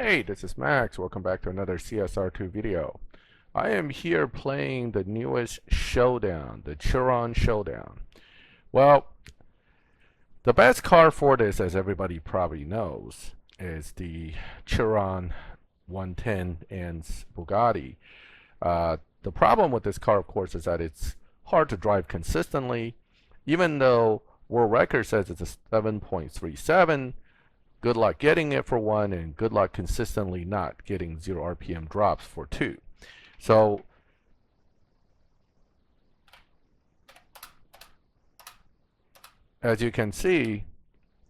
Hey, this is Max. Welcome back to another CSR2 video. I am here playing the newest showdown, the Chiron Showdown. Well, the best car for this, as everybody probably knows, is the Chiron 110 and Bugatti. The problem with this car, of course, is that it's hard to drive consistently, even though world record says it's a 7.37. Good luck getting it for 1, and good luck consistently not getting 0 RPM drops for 2. So as you can see,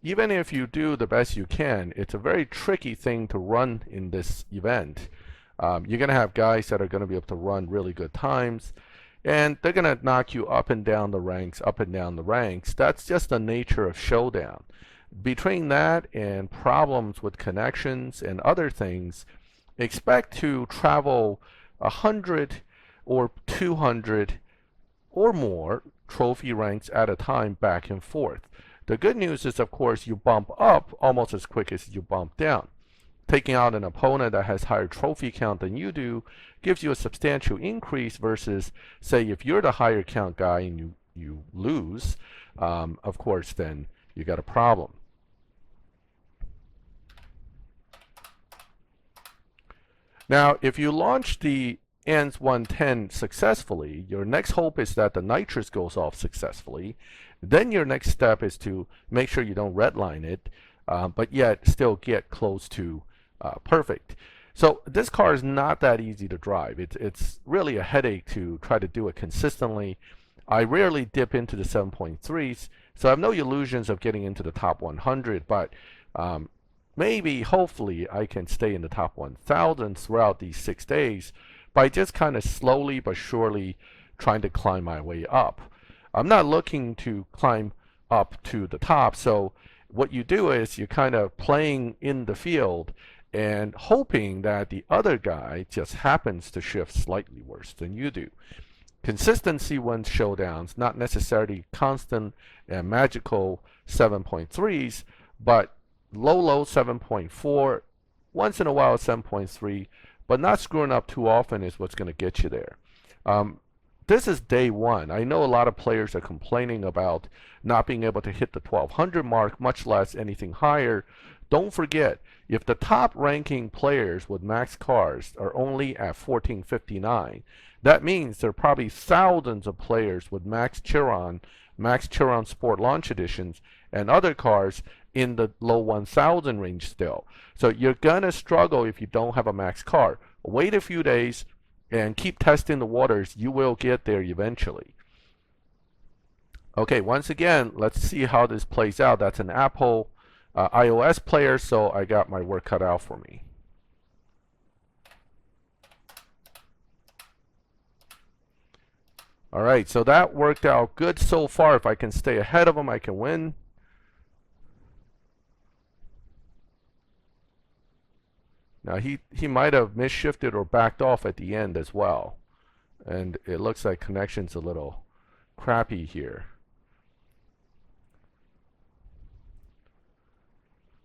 even if you do the best you can, it's a very tricky thing to run in this event. You're going to have guys that are going to be able to run really good times, and they're going to knock you up and down the ranks, up and down the ranks. That's just the nature of showdown. Between that and problems with connections and other things, expect to travel 100 or 200 or more trophy ranks at a time back and forth. The good news is, of course, you bump up almost as quick as you bump down. Taking out an opponent that has higher trophy count than you do gives you a substantial increase versus, say, if you're the higher count guy and you lose, of course, then you got a problem. Now, if you launch the ANS 110 successfully, your next hope is that the nitrous goes off successfully. Then your next step is to make sure you don't redline it, but yet still get close to perfect. So this car is not that easy to drive. It's really a headache to try to do it consistently. I rarely dip into the 7.3s, so I have no illusions of getting into the top 100, but maybe, hopefully, I can stay in the top 1,000 throughout these 6 days by just kind of slowly but surely trying to climb my way up. I'm not looking to climb up to the top, so what you do is you're kind of playing in the field and hoping that the other guy just happens to shift slightly worse than you do. Consistency wins showdowns, not necessarily constant and magical 7.3s, but low 7.4, once in a while 7.3, but not screwing up too often is what's going to get you there. This is day one. I know a lot of players are complaining about not being able to hit the 1200 mark, much less anything higher. Don't forget, if the top ranking players with max cars are only at 1459, that means there are probably thousands of players with Max Chiron Sport Launch Editions, and other cars in the low 1000 range still. So you're gonna struggle if you don't have a max car. Wait a few days and keep testing the waters. You will get there eventually. Okay, once again, let's see how this plays out. That's an Apple iOS player, so I got my work cut out for me. All right, so that worked out good so far. If I can stay ahead of him, I can win. Now he might have misshifted or backed off at the end as well. And it looks like connection's a little crappy here.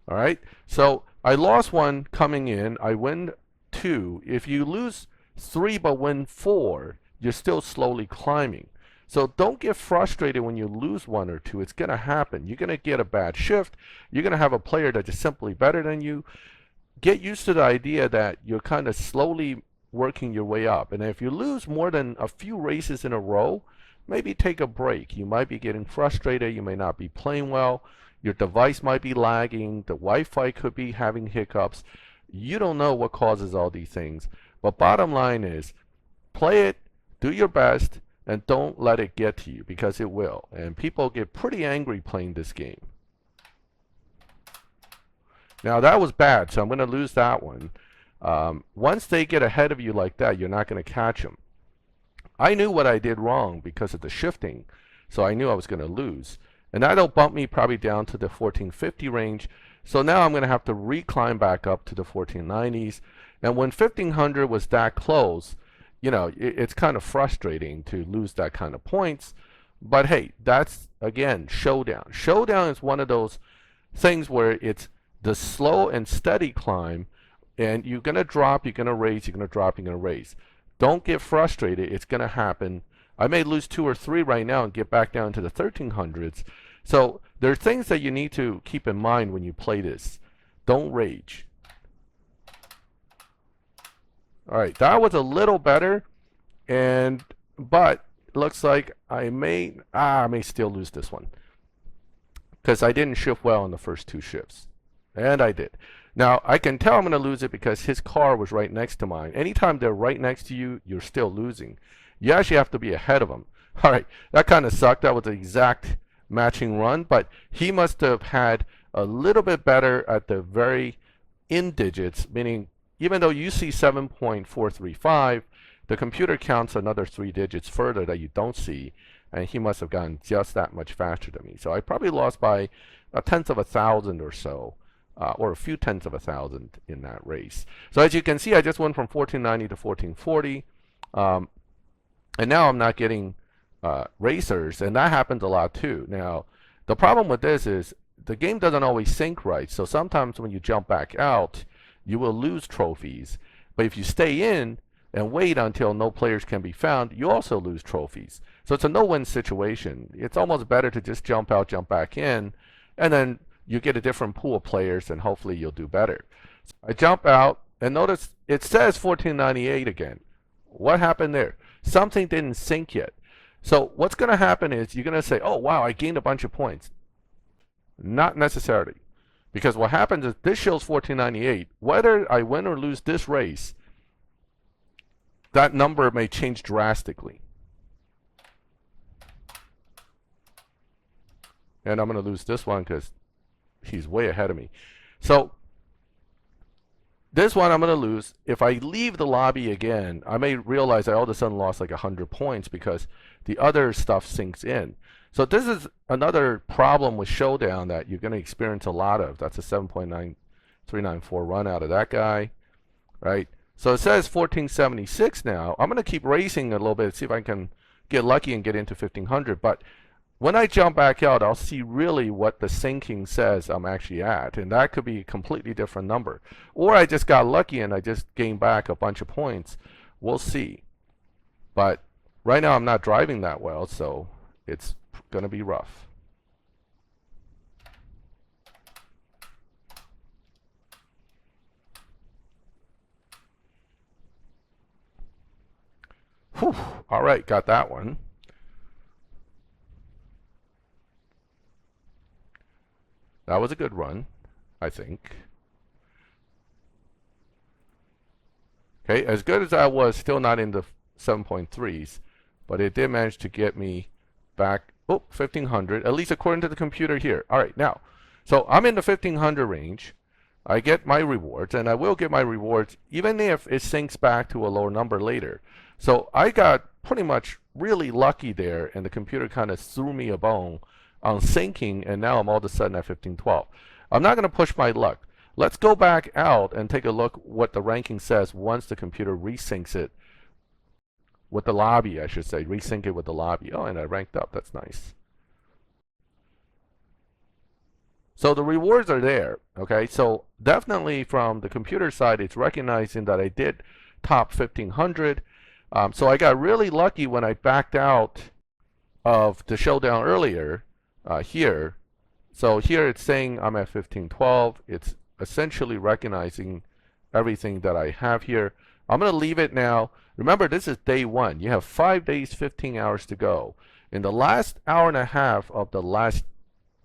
All right, so I lost 1 coming in. I win 2. If you lose 3 but win 4, you're still slowly climbing. So don't get frustrated when you lose 1 or 2. It's going to happen. You're going to get a bad shift. You're going to have a player that's just simply better than you. Get used to the idea that you're kind of slowly working your way up. And if you lose more than a few races in a row, maybe take a break. You might be getting frustrated. You may not be playing well. Your device might be lagging. The Wi-Fi could be having hiccups. You don't know what causes all these things. But bottom line is, play it, do your best, and don't let it get to you, because it will. And people get pretty angry playing this game. Now that was bad, so I'm going to lose that one. Once they get ahead of you like that, you're not going to catch them. I knew what I did wrong because of the shifting, so I knew I was going to lose. And that'll bump me probably down to the 1450 range. So now I'm going to have to reclimb back up to the 1490s. And when 1500 was that close, you know, it's kind of frustrating to lose that kind of points. But hey, that's, again, showdown. Showdown is one of those things where it's the slow and steady climb And you're going to drop, you're going to raise, you're going to drop, you're going to raise. Don't get frustrated. It's going to happen. I may lose 2 or 3 right now and get back down to the 1300s. So there are things that you need to keep in mind when you play this. Don't rage. All right, that was a little better, but it looks like I may still lose this one because I didn't shift well on the first 2 shifts, and I did. Now I can tell I'm going to lose it because his car was right next to mine. Anytime they're right next to you, you're still losing. You actually have to be ahead of them. All right, that kind of sucked. That was the exact matching run, but he must have had a little bit better at the very end digits, meaning even though you see 7.435, the computer counts another 3 digits further that you don't see, and he must have gone just that much faster than me. So I probably lost by a tenth of a thousand or so, or a few tenths of a thousand in that race. So as you can see, I just went from 1490 to 1440, and now I'm not getting racers, and that happens a lot too. Now, the problem with this is the game doesn't always sync right, so sometimes when you jump back out, you will lose trophies. But if you stay in and wait until no players can be found, you also lose trophies. So it's a no-win situation. It's almost better to just jump out, jump back in, and then you get a different pool of players, and hopefully you'll do better. I jump out, and notice it says 1498 again. What happened there? Something didn't sync yet. So what's going to happen is you're going to say, oh, wow, I gained a bunch of points. Not necessarily. Because what happens is this shows 1498. Whether I win or lose this race, that number may change drastically. And I'm going to lose this one because he's way ahead of me. So this one I'm going to lose. If I leave the lobby again, I may realize I all of a sudden lost like 100 points because the other stuff sinks in. So this is another problem with Showdown that you're going to experience a lot of. That's a 7.9394 run out of that guy, right? So it says 1476 now. I'm going to keep racing a little bit, see if I can get lucky and get into 1500. But when I jump back out, I'll see really what the sinking says I'm actually at. And that could be a completely different number. Or I just got lucky and I just gained back a bunch of points. We'll see. But right now I'm not driving that well, so it's going to be rough. Whew. All right, got that one. That was a good run, I think. Okay, as good as I was, still not in the 7.3s, but it did manage to get me back, 1500, at least according to the computer here. All right, now, so I'm in the 1500 range. I get my rewards, and I will get my rewards even if it sinks back to a lower number later. So I got pretty much really lucky there, and the computer kind of threw me a bone on sinking, and now I'm all of a sudden at 1512. I'm not going to push my luck. Let's go back out and take a look what the ranking says once the computer resyncs it with the lobby, I should say. Resync it with the lobby. Oh, and I ranked up. That's nice. So the rewards are there, okay? So definitely from the computer side, it's recognizing that I did top 1500. So I got really lucky when I backed out of the showdown earlier here. So here it's saying I'm at 1512. It's essentially recognizing everything that I have here. I'm going to leave it now. Remember, this is day 1. You have 5 days, 15 hours to go. In the last hour and a half of the last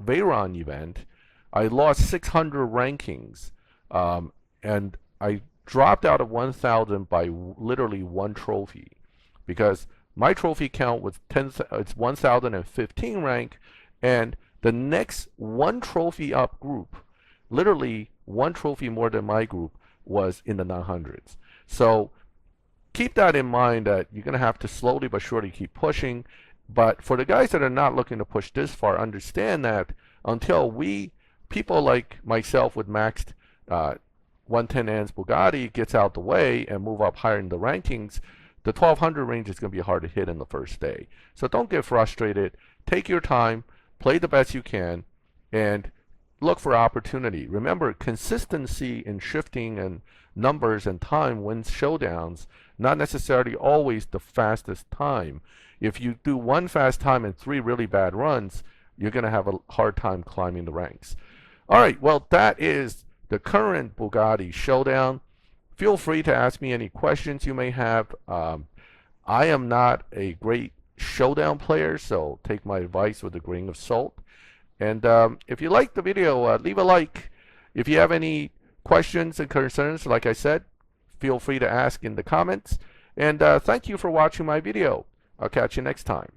Veyron event, I lost 600 rankings, and I dropped out of 1,000 by literally 1 trophy, because my trophy count was it's 1,015 rank, and the next 1 trophy up group, literally 1 trophy more than my group, was in the 900s. So keep that in mind, that you're going to have to slowly but surely keep pushing. But for the guys that are not looking to push this far, understand that until people like myself with maxed 110 ANS Bugatti gets out the way and move up higher in the rankings, the 1200 range is going to be hard to hit in the first day. So don't get frustrated. Take your time, play the best you can, and look for opportunity. Remember, consistency in shifting and numbers and time wins showdowns, not necessarily always the fastest time. If you do one fast time and 3 really bad runs, you're going to have a hard time climbing the ranks. All right, well, that is the current Bugatti Showdown. Feel free to ask me any questions you may have. I am not a great showdown player, so take my advice with a grain of salt. And if you like the video, leave a like. If you have any questions and concerns, like I said, feel free to ask in the comments. And thank you for watching my video. I'll catch you next time.